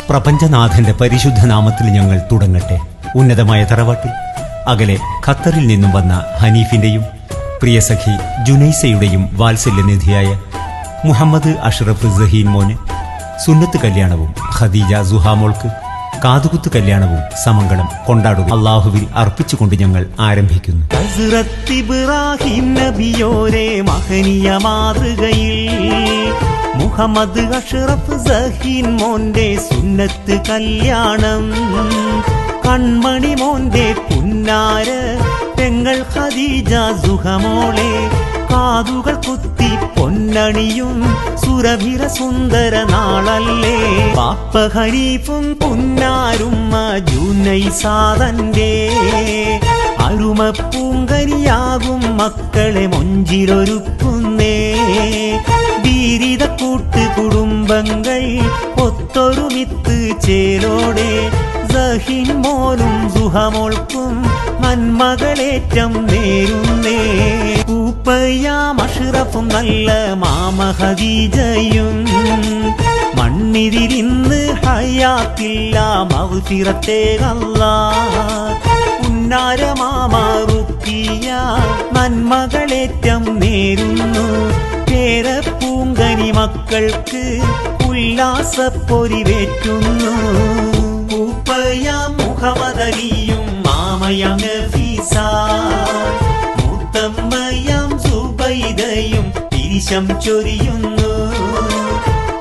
പ്രപഞ്ചനാഥന്റെ പരിശുദ്ധ നാമത്തിൽ ഞങ്ങൾ തുടങ്ങട്ടെ. ഉന്നതമായ തറവാട്ടിൽ അകലെ ഖത്തറിൽ നിന്നും വന്ന ഹനീഫിന്റെയും പ്രിയ സഖി ജുനൈസയുടെയും വാത്സല്യനിധിയായ മുഹമ്മദ് അഷ്റഫ് സഹീൻ മോന് സുന്നത്ത് കല്യാണവും ഖദീജ സുഹാമോൾക്ക് കാതുകുത്ത് കല്യാണവും സമംഗളം കൊണ്ടാടുക അള്ളാഹുവിൽ അർപ്പിച്ചുകൊണ്ട് ഞങ്ങൾ ആരംഭിക്കുന്നു. ഹസ്രത്ത് ഇബ്രാഹിം നബിയോരെ മഹനീയ മാതൃകയിൽ മുഹമ്മദ് അഷ്റഫ് സഹീൻ മോന്റെ സുന്നത്ത് കല്യാണം, കൺമണി മോന്റെ പുന്നാര പെങ്ങൾ ഖദീജ സുഹമോളെ കാതുകൾ കുത്തി പൊന്നണിയും സുരഭിര സുന്ദര നാളല്ലേ. പാപ്പ ഹനീഫും പുന്നാരുമ്മ ജുനൈസാതന്റെ അരുമ പൂങ്കനിയാകും മക്കളെ മൊഞ്ചിലൊരുക്കുന്നേ. വീരിത കൂട്ട് കുടുംബങ്ങൾ ഒത്തൊരുമിത്ത് ചേരോടെ സഹീൻ മോനും സുഹമോൾക്കും നന്മകളേറ്റം നേരുന്നേ. പൂപ്പയ്യാം അഷ്റഫും നല്ല മാമ ഖദീജയും മണ്ണിതിരിന്ന് ഹയാത്തില്ല മഗ്ഫിറത്തേ അല്ലാഹ്. പുന്നാര മാമ റുഖിയ നന്മകളേറ്റം നേരുന്നു. പേരപ്പൂങ്കനി മക്കൾക്ക് ഉല്ലാസപ്പൊരിവേറ്റുന്നു. പൂപ്പയ്യാം മുഹമ്മദ് അലിയും മാമയം നഫീസ മുത്തമ്മയം സുബൈദയും തിരിശം ചൊരിയുന്നു.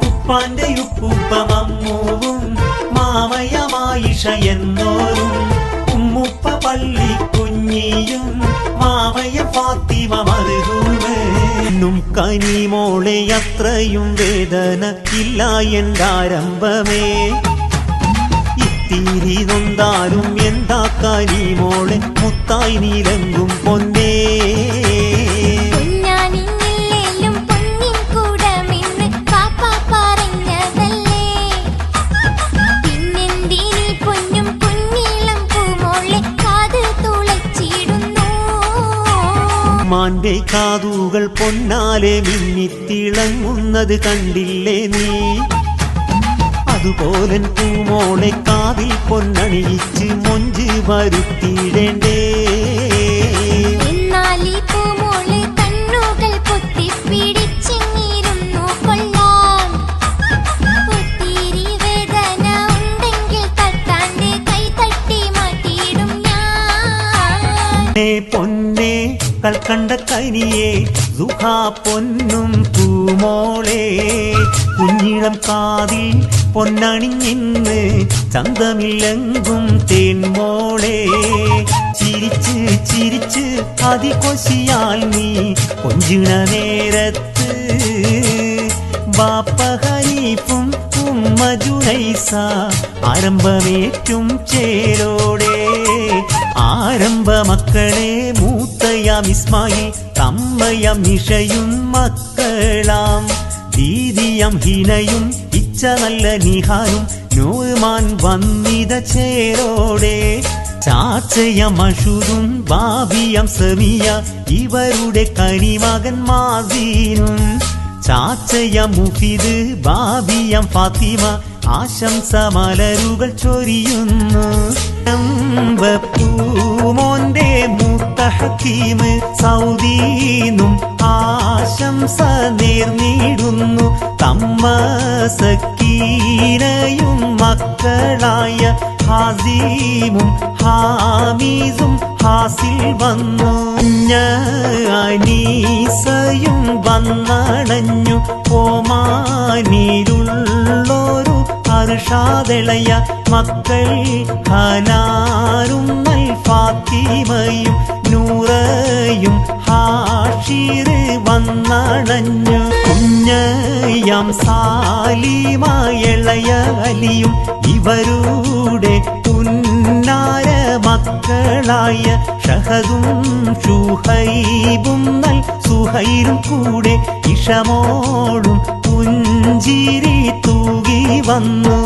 ഉപ്പാന്റെ ഉപ്പൂപ്പ മമ്മൂവും മാമയമായിഷ എന്നോരും ഉമ്മുപ്പ പള്ളി കുഞ്ഞിയും മാമയ ഫാത്തിമ മർഹൂമും കനിമോളെ അത്രയും വേദന ഇല്ല എന്താരംഭമേ. ഇത്തിരി നൊന്താലും എന്താ കനിമോളെ മുത്തായി നീലങ്കും പൊന്നേ. മാന്റെ കാതുകൾ പൊന്നാലെ മിന്നിത്തിളങ്ങുന്നത് കണ്ടില്ലേ നീ? അതുപോലെ പൂമോളെ കാതിൽ പൊന്നണിയിച്ച് മൊഞ്ച് വരുത്തിയിടേണ്ടേ. പൊന്നേ കൽക്കണ്ട കനിയെ സുഹാ പൊന്നും പൂമോളെ കുഞ്ഞിളം കാതിൽ പൊന്നണിഞ്ഞിന്ന് ചന്തമില്ലെങ്കും തേൻമോളെ. ചിരിച്ച് ചിരിച്ച് അതികൊശിയാൽ നീ കൊഞ്ചിണ നേരത്ത് ബാപ്പ ഹനീഫും ഉമ്മ ജുനൈസ ആരംഭമേറ്റും ചേരോടെ. ആരംഭ മക്കളെ മൂത്തയാം ഇസ്മായിൽ തമ്മയം നിഷയും മക്കളാം ദീദിയം ഹിനയും ഇച്ച നല്ല നിഹാനും നോമാൻ വന്നിത ചേരോടെ. ചാച്ചയം മഷൂദും ബാബിയം സമിയ ഇവരുടെ കനിമകൻ മാസീനും ചാച്ചയം മുഫിദ് ബാബിയം ഫാത്തിമ ആശംസ മലരുകൾ ചൊരിയുന്നു. പൂമോന്റെ മൂത്ത ഹക്കീമ് സൗദീനും ആശംസ നേർന്നിടുന്നു. തമ്മ സക്കീനയും മക്കളായ ഹാസിമും ഹാമീസും ഹാസിൽ വന്നു. അനീസയും വന്നണഞ്ഞു ഓമാനിരുള്ളോരു അർഷാദളയ മക്കൾ ഹനാരും നൽ ഫാത്തിമയും നൂറയും ഹാഷിറ് വന്നണഞ്ഞു. കുഞ്ഞയാം സാലിമ ഇളയ അലിയും ഇവരുടെ പുന്നാര മക്കളായ ഷഹദും ഷുഹൈബും നൽ സുഹൈലും കൂടെ ഇഷമോളും പുഞ്ചിരി തൂകി വന്നു.